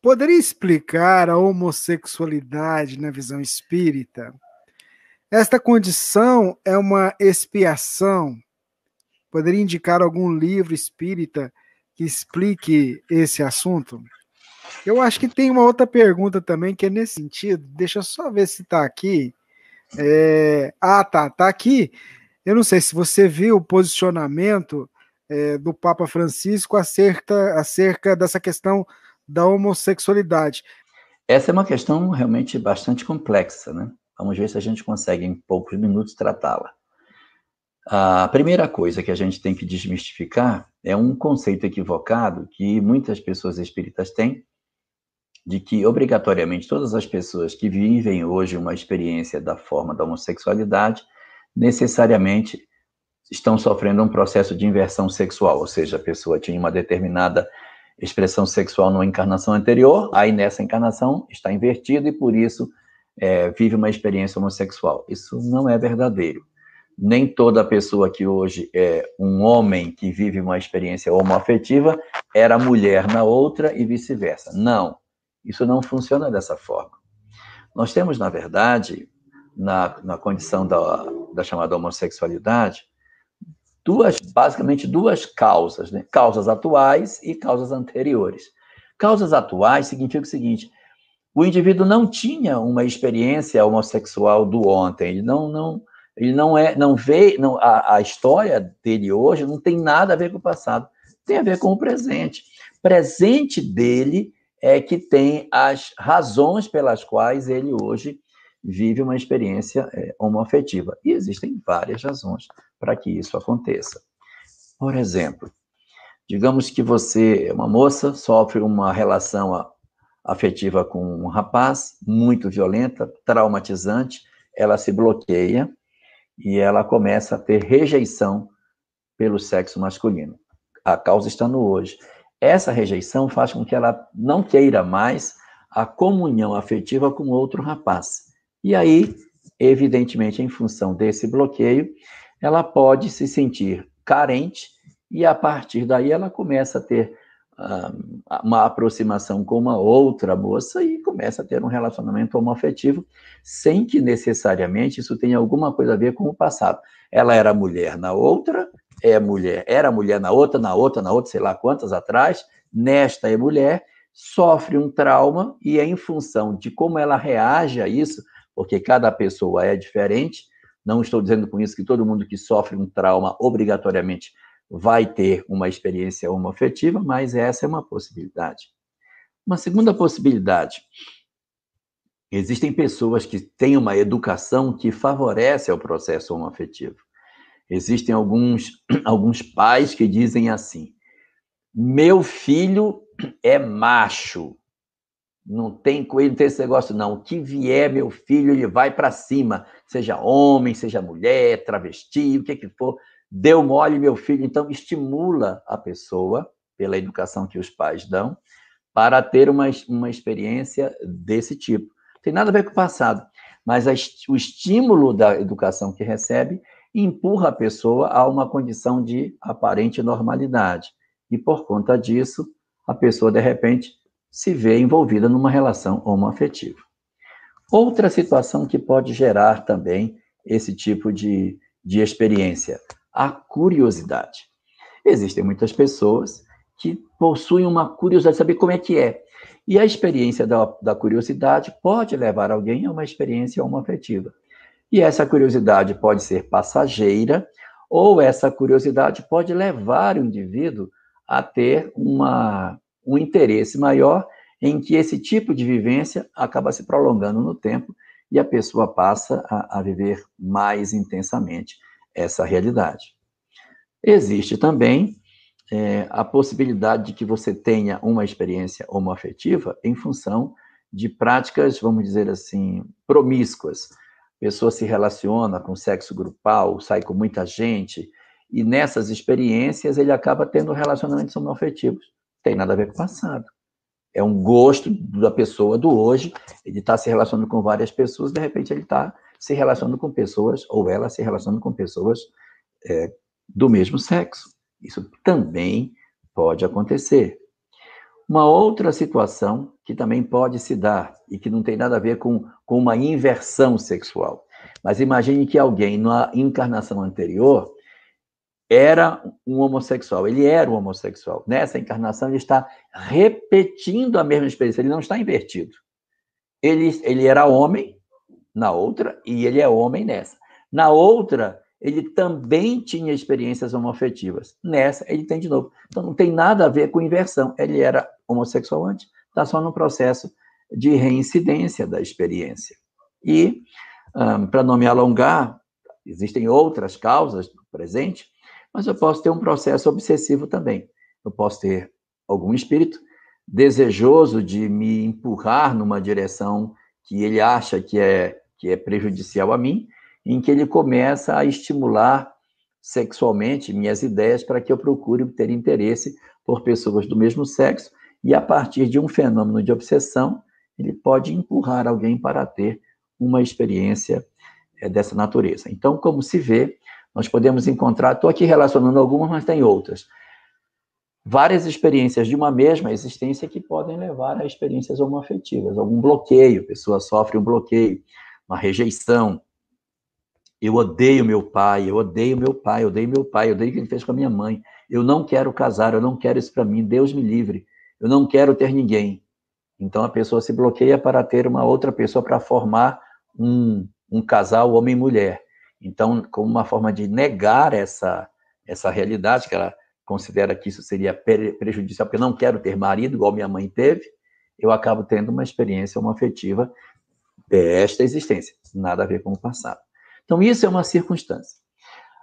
poderia explicar a homossexualidade na visão espírita? Esta condição é uma expiação? Poderia indicar algum livro espírita que explique esse assunto? Eu acho que tem uma outra pergunta também que é nesse sentido. Deixa eu só ver se está aqui. Tá aqui. Eu não sei se você viu o posicionamento do Papa Francisco acerca dessa questão da homossexualidade. Essa é uma questão realmente bastante complexa, né? Vamos ver se a gente consegue, em poucos minutos, tratá-la. A primeira coisa que a gente tem que desmistificar é um conceito equivocado que muitas pessoas espíritas têm, de que, obrigatoriamente, todas as pessoas que vivem hoje uma experiência da forma da homossexualidade, necessariamente estão sofrendo um processo de inversão sexual, ou seja, a pessoa tinha uma determinada expressão sexual numa encarnação anterior, aí nessa encarnação está invertido e, por isso, vive uma experiência homossexual. Isso não é verdadeiro. Nem toda pessoa que hoje é um homem que vive uma experiência homoafetiva era mulher na outra e vice-versa. Não, isso não funciona dessa forma. Nós temos, na verdade, na condição da chamada homossexualidade, basicamente duas causas, né? Causas atuais e causas anteriores. Causas atuais significa o seguinte: o indivíduo não tinha uma experiência homossexual do ontem, a história dele hoje não tem nada a ver com o passado, tem a ver com o presente. Presente dele é que tem as razões pelas quais ele hoje vive uma experiência homoafetiva. E existem várias razões para que isso aconteça. Por exemplo, digamos que você é uma moça, sofre uma relação afetiva com um rapaz, muito violenta, traumatizante, ela se bloqueia e ela começa a ter rejeição pelo sexo masculino. A causa está no hoje. Essa rejeição faz com que ela não queira mais a comunhão afetiva com outro rapaz. E aí, evidentemente, em função desse bloqueio, ela pode se sentir carente e, a partir daí, ela começa a ter uma aproximação com uma outra moça e começa a ter um relacionamento homoafetivo, sem que necessariamente isso tenha alguma coisa a ver com o passado. Ela era mulher na outra, era mulher na outra, sei lá quantas atrás, nesta é mulher, sofre um trauma e em função de como ela reage a isso, porque cada pessoa é diferente, não estou dizendo com isso que todo mundo que sofre um trauma obrigatoriamente vai ter uma experiência homoafetiva, mas essa é uma possibilidade. Uma segunda possibilidade: existem pessoas que têm uma educação que favorece o processo homoafetivo. Existem alguns pais que dizem assim: meu filho é macho, não tem com ele, não tem esse negócio não, o que vier meu filho, ele vai para cima, seja homem, seja mulher, travesti, o que for, deu mole meu filho. Então estimula a pessoa, pela educação que os pais dão, para ter uma experiência desse tipo. Não tem nada a ver com o passado, mas o estímulo da educação que recebe empurra a pessoa a uma condição de aparente normalidade. E, por conta disso, a pessoa, de repente, se vê envolvida numa relação homoafetiva. Outra situação que pode gerar também esse tipo de experiência: a curiosidade. Existem muitas pessoas que possuem uma curiosidade de saber como é que é. E a experiência da curiosidade pode levar alguém a uma experiência homoafetiva. E essa curiosidade pode ser passageira, ou essa curiosidade pode levar o indivíduo a ter um interesse maior em que esse tipo de vivência acaba se prolongando no tempo e a pessoa passa a viver mais intensamente essa realidade. Existe também a possibilidade de que você tenha uma experiência homoafetiva em função de práticas, vamos dizer assim, promíscuas. A pessoa se relaciona com sexo grupal, sai com muita gente, e nessas experiências ele acaba tendo relacionamentos homoafetivos. Não tem nada a ver com o passado. É um gosto da pessoa do hoje, ele está se relacionando com várias pessoas, de repente ele está se relacionando com pessoas, ou ela se relacionando com pessoas do mesmo sexo. Isso também pode acontecer. Uma outra situação que também pode se dar e que não tem nada a ver com uma inversão sexual. Mas imagine que alguém, na encarnação anterior, era um homossexual. Ele era um homossexual. Nessa encarnação, ele está repetindo a mesma experiência. Ele não está invertido. Ele era homem na outra e ele é homem nessa. Na outra, ele também tinha experiências homoafetivas. Nessa, ele tem de novo. Então, não tem nada a ver com inversão. Ele era homossexual antes, está só no processo de reincidência da experiência. E, para não me alongar, existem outras causas do presente, mas eu posso ter um processo obsessivo também. Eu posso ter algum espírito desejoso de me empurrar numa direção que ele acha que é prejudicial a mim, em que ele começa a estimular sexualmente minhas ideias para que eu procure ter interesse por pessoas do mesmo sexo, e a partir de um fenômeno de obsessão, ele pode empurrar alguém para ter uma experiência dessa natureza. Então, como se vê, nós podemos encontrar, estou aqui relacionando algumas, mas tem outras, várias experiências de uma mesma existência que podem levar a experiências homoafetivas, algum bloqueio, a pessoa sofre um bloqueio, uma rejeição. Eu odeio meu pai, eu odeio meu pai, eu odeio meu pai, eu odeio o que ele fez com a minha mãe. Eu não quero casar, eu não quero isso para mim, Deus me livre. Eu não quero ter ninguém. Então a pessoa se bloqueia para ter uma outra pessoa para formar um casal homem e mulher. Então, como uma forma de negar essa realidade, que ela considera que isso seria prejudicial, porque eu não quero ter marido, igual minha mãe teve, eu acabo tendo uma experiência homoafetiva desta existência, nada a ver com o passado. Então, isso é uma circunstância.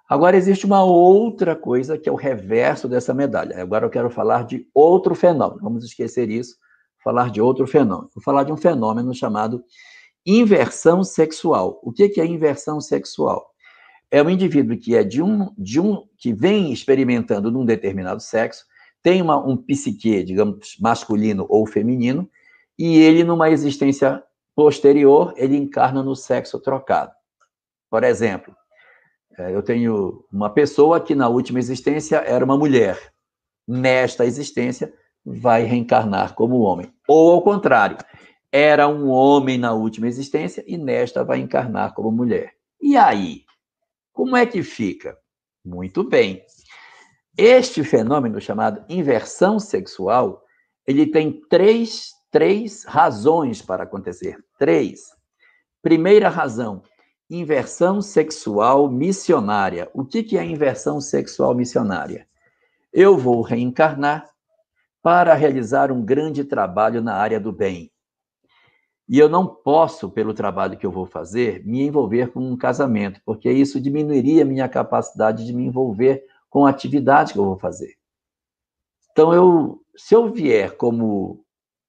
Agora, existe uma outra coisa que é o reverso dessa medalha. Agora eu quero falar de outro fenômeno. Vamos esquecer isso, falar de outro fenômeno. Vou falar de um fenômeno chamado inversão sexual. O que é inversão sexual? É um indivíduo que é que vem experimentando num determinado sexo, tem um psique, digamos, masculino ou feminino, e ele, numa existência posterior, ele encarna no sexo trocado. Por exemplo, eu tenho uma pessoa que na última existência era uma mulher. Nesta existência, vai reencarnar como homem. Ou ao contrário, era um homem na última existência e nesta vai encarnar como mulher. E aí? Como é que fica? Muito bem. Este fenômeno chamado inversão sexual, ele tem três razões para acontecer. 3. Primeira razão, inversão sexual missionária. O que é inversão sexual missionária? Eu vou reencarnar para realizar um grande trabalho na área do bem. E eu não posso, pelo trabalho que eu vou fazer, me envolver com um casamento, porque isso diminuiria a minha capacidade de me envolver com a atividade que eu vou fazer. Então, se eu vier como...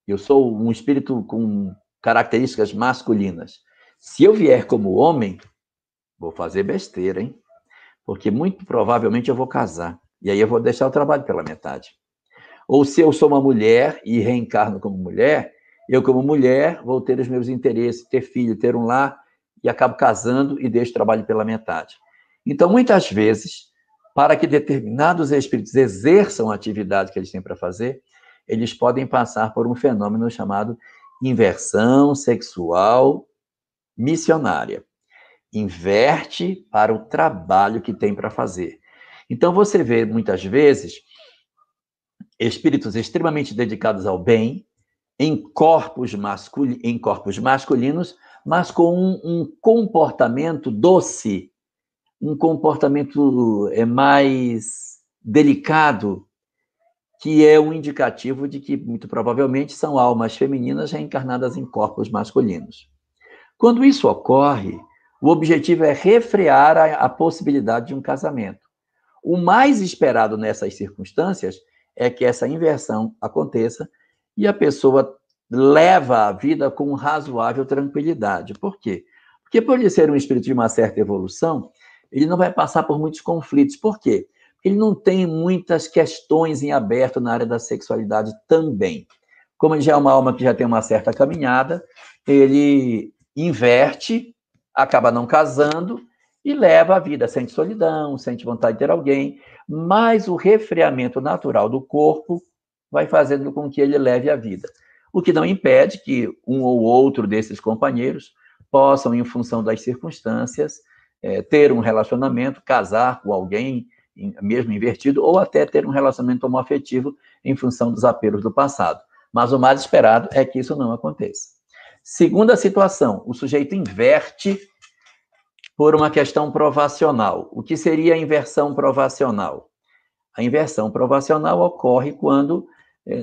Eu sou um espírito com características masculinas. Se eu vier como homem, vou fazer besteira, hein? Porque muito provavelmente eu vou casar. E aí eu vou deixar o trabalho pela metade. Ou se eu sou uma mulher e reencarno como mulher, eu como mulher vou ter os meus interesses, ter filho, ter um lar, e acabo casando e deixo o trabalho pela metade. Então, muitas vezes, para que determinados espíritos exerçam a atividade que eles têm para fazer, eles podem passar por um fenômeno chamado inversão sexual missionária. Inverte para o trabalho que tem para fazer. Então, você vê, muitas vezes, espíritos extremamente dedicados ao bem, em corpos masculinos, mas com um comportamento doce, um comportamento mais delicado, que é um indicativo de que, muito provavelmente, são almas femininas reencarnadas em corpos masculinos. Quando isso ocorre, o objetivo é refrear a possibilidade de um casamento. O mais esperado nessas circunstâncias é que essa inversão aconteça e a pessoa leva a vida com razoável tranquilidade. Por quê? Porque por ele ser um espírito de uma certa evolução, ele não vai passar por muitos conflitos. Por quê? Porque ele não tem muitas questões em aberto na área da sexualidade também. Como ele já é uma alma que já tem uma certa caminhada, ele inverte, acaba não casando e leva a vida, sente solidão, sente vontade de ter alguém, mas o resfriamento natural do corpo vai fazendo com que ele leve a vida. O que não impede que um ou outro desses companheiros possam, em função das circunstâncias, ter um relacionamento, casar com alguém, mesmo invertido, ou até ter um relacionamento homoafetivo em função dos apelos do passado. Mas o mais esperado é que isso não aconteça. Segunda situação, o sujeito inverte por uma questão provacional. O que seria a inversão provacional? A inversão provacional ocorre quando,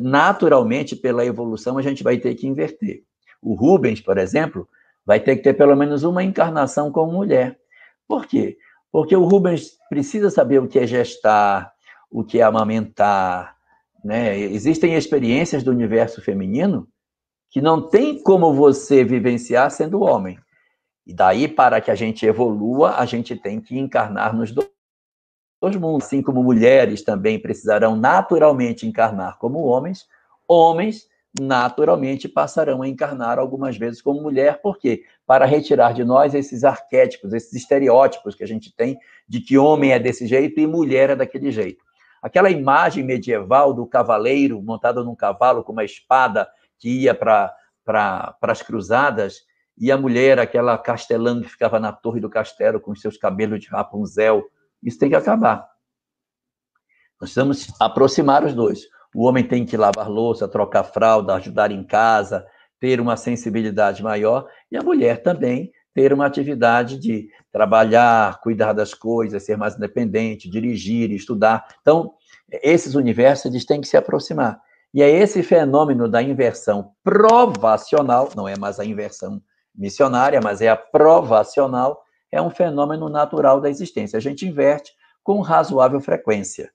naturalmente, pela evolução, a gente vai ter que inverter. O Rubens, por exemplo, vai ter que ter pelo menos uma encarnação como mulher. Por quê? Porque o Rubens precisa saber o que é gestar, o que é amamentar, né? Existem experiências do universo feminino que não tem como você vivenciar sendo homem. E daí, para que a gente evolua, a gente tem que encarnar nos dois mundos. Assim como mulheres também precisarão naturalmente encarnar como homens, homens naturalmente passarão a encarnar algumas vezes como mulher. Por quê? Para retirar de nós esses arquétipos, esses estereótipos que a gente tem de que homem é desse jeito e mulher é daquele jeito. Aquela imagem medieval do cavaleiro montado num cavalo com uma espada que ia para as cruzadas, e a mulher, aquela castelã que ficava na torre do castelo com os seus cabelos de Rapunzel, isso tem que acabar. Nós precisamos aproximar os dois. O homem tem que lavar louça, trocar fralda, ajudar em casa, ter uma sensibilidade maior, e a mulher também ter uma atividade de trabalhar, cuidar das coisas, ser mais independente, dirigir, estudar. Então, esses universos eles têm que se aproximar. E é esse fenômeno da inversão provacional, não é mais a inversão missionária, mas é a provacional, é um fenômeno natural da existência. A gente inverte com razoável frequência.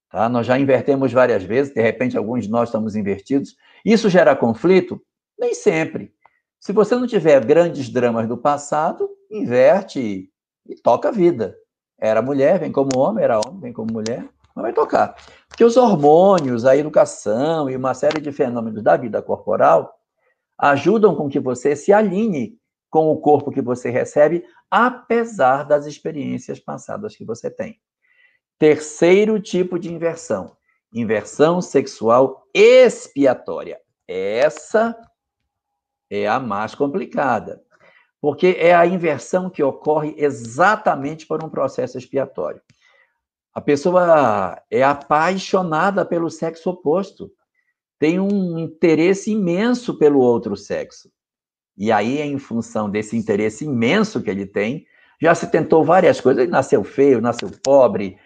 Tá? Nós já invertemos várias vezes, de repente alguns de nós estamos invertidos. Isso gera conflito? Nem sempre. Se você não tiver grandes dramas do passado, inverte e toca a vida. Era mulher, vem como homem, era homem, vem como mulher, não vai tocar. Porque os hormônios, a educação e uma série de fenômenos da vida corporal ajudam com que você se alinhe com o corpo que você recebe, apesar das experiências passadas que você tem. Terceiro tipo de inversão, inversão sexual expiatória. Essa é a mais complicada, porque é a inversão que ocorre exatamente por um processo expiatório. A pessoa é apaixonada pelo sexo oposto, tem um interesse imenso pelo outro sexo. E aí, em função desse interesse imenso que ele tem, já se tentou várias coisas. Ele nasceu feio, nasceu pobre,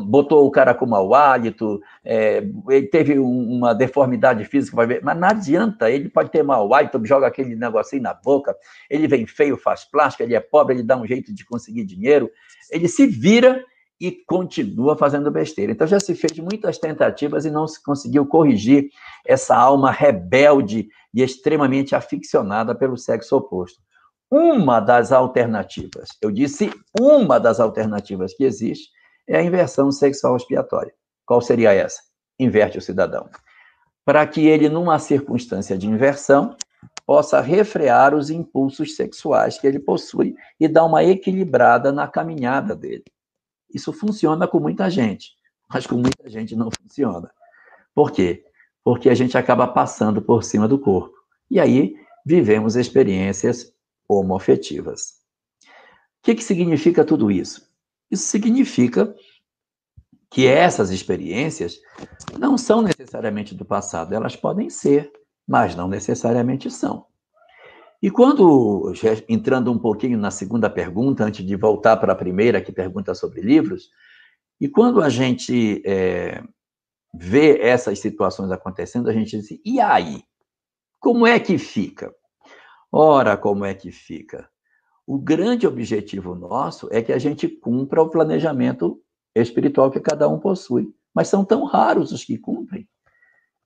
botou o cara com mau hálito, ele teve uma deformidade física, mas não adianta, ele pode ter mau hálito, joga aquele negocinho na boca, ele vem feio, faz plástica, ele é pobre, ele dá um jeito de conseguir dinheiro, ele se vira e continua fazendo besteira. Então já se fez muitas tentativas e não se conseguiu corrigir essa alma rebelde e extremamente aficionada pelo sexo oposto. Uma das alternativas, eu disse uma das alternativas que existe, é a inversão sexual expiatória. Qual seria essa? Inverte o cidadão. Para que ele, numa circunstância de inversão, possa refrear os impulsos sexuais que ele possui e dar uma equilibrada na caminhada dele. Isso funciona com muita gente, mas com muita gente não funciona. Por quê? Porque a gente acaba passando por cima do corpo. E aí, vivemos experiências homoafetivas. O que significa tudo isso? Isso significa que essas experiências não são necessariamente do passado, elas podem ser, mas não necessariamente são. E quando, entrando um pouquinho na segunda pergunta, antes de voltar para a primeira, que pergunta sobre livros, e quando a gente vê essas situações acontecendo, a gente diz, e aí? Como é que fica? Ora, como é que fica? O grande objetivo nosso é que a gente cumpra o planejamento espiritual que cada um possui. Mas são tão raros os que cumprem.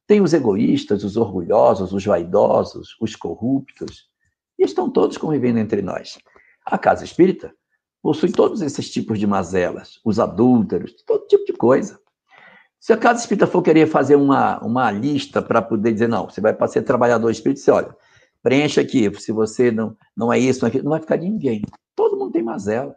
Tem os egoístas, os orgulhosos, os vaidosos, os corruptos, e estão todos convivendo entre nós. A casa espírita possui todos esses tipos de mazelas, os adúlteros, todo tipo de coisa. Se a casa espírita for querer fazer uma lista para poder dizer, não, você vai para ser trabalhador espírita, você olha, preencha aqui, se você não é isso, não vai ficar ninguém. Todo mundo tem mazelas.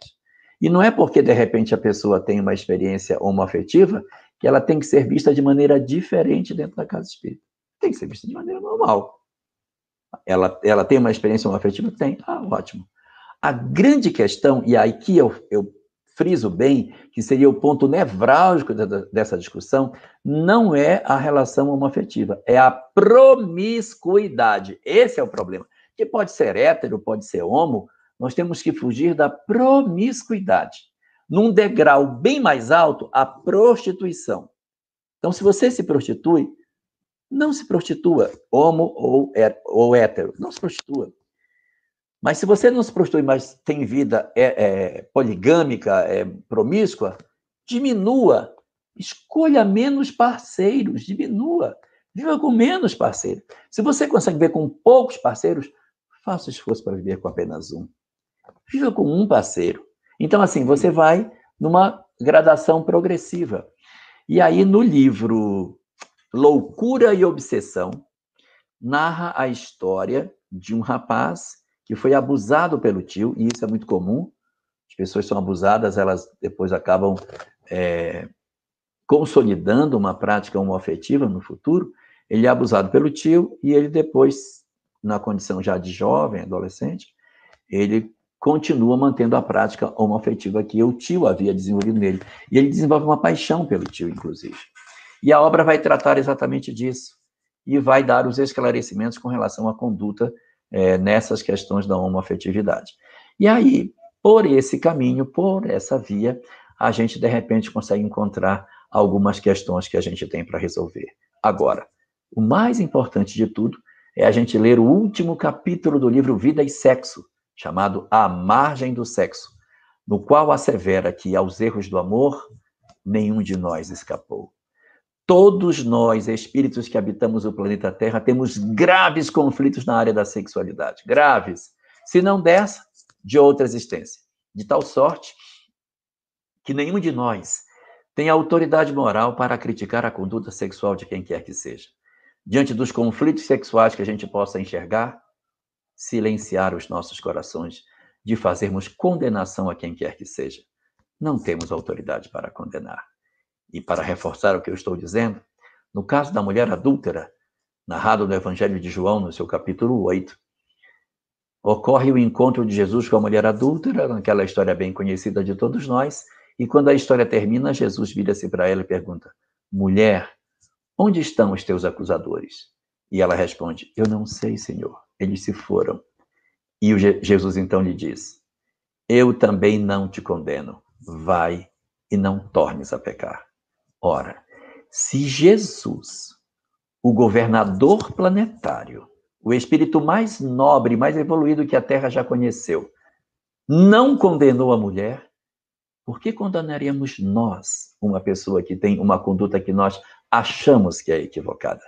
E não é porque, de repente, a pessoa tem uma experiência homoafetiva que ela tem que ser vista de maneira diferente dentro da casa espírita. Tem que ser vista de maneira normal. Ela tem uma experiência homoafetiva? Tem. Ah, ótimo. A grande questão, e aí que eu friso bem, que seria o ponto nevrálgico dessa discussão, não é a relação homoafetiva, é a promiscuidade. Esse é o problema. Que pode ser hétero, pode ser homo, nós temos que fugir da promiscuidade. Num degrau bem mais alto, a prostituição. Então, se você se prostitui, não se prostitua, homo ou hétero, não se prostitua. Mas se você não se prostitui, mas tem vida poligâmica, promíscua, diminua. Escolha menos parceiros, diminua. Viva com menos parceiros. Se você consegue viver com poucos parceiros, faça esforço para viver com apenas um. Viva com um parceiro. Então, assim, você vai numa gradação progressiva. E aí, no livro Loucura e Obsessão, narra a história de um rapaz que foi abusado pelo tio, e isso é muito comum. As pessoas são abusadas, elas depois acabam consolidando uma prática homoafetiva no futuro. Ele é abusado pelo tio, e ele depois, na condição já de jovem, adolescente, ele continua mantendo a prática homoafetiva que o tio havia desenvolvido nele. E ele desenvolve uma paixão pelo tio, inclusive. E a obra vai tratar exatamente disso, e vai dar os esclarecimentos com relação à conduta nessas questões da homoafetividade. E aí, por esse caminho, por essa via, a gente, de repente, consegue encontrar algumas questões que a gente tem para resolver. Agora, o mais importante de tudo é a gente ler o último capítulo do livro Vida e Sexo, chamado A Margem do Sexo, no qual assevera que aos erros do amor, nenhum de nós escapou. Todos nós, espíritos que habitamos o planeta Terra, temos graves conflitos na área da sexualidade. Graves. Se não dessa, de outra existência. De tal sorte que nenhum de nós tem autoridade moral para criticar a conduta sexual de quem quer que seja. Diante dos conflitos sexuais que a gente possa enxergar, silenciar os nossos corações de fazermos condenação a quem quer que seja. Não temos autoridade para condenar. E para reforçar o que eu estou dizendo, no caso da mulher adúltera, narrado no Evangelho de João, no seu capítulo 8, ocorre o encontro de Jesus com a mulher adúltera, naquela história bem conhecida de todos nós, e quando a história termina, Jesus vira-se para ela e pergunta: mulher, onde estão os teus acusadores? E ela responde: eu não sei, Senhor, eles se foram. E Jesus então lhe diz: eu também não te condeno, vai e não tornes a pecar. Ora, se Jesus, o governador planetário, o espírito mais nobre, mais evoluído que a Terra já conheceu, não condenou a mulher, por que condenaríamos nós uma pessoa que tem uma conduta que nós achamos que é equivocada?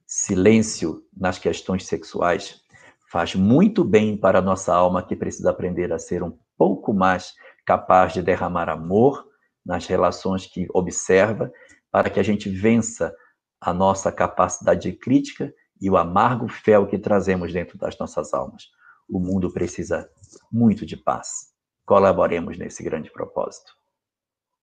Silêncio nas questões sexuais faz muito bem para a nossa alma, que precisa aprender a ser um pouco mais capaz de derramar amor nas relações que observa, para que a gente vença a nossa capacidade de crítica e o amargo fel que trazemos dentro das nossas almas. O mundo precisa muito de paz. Colaboremos nesse grande propósito.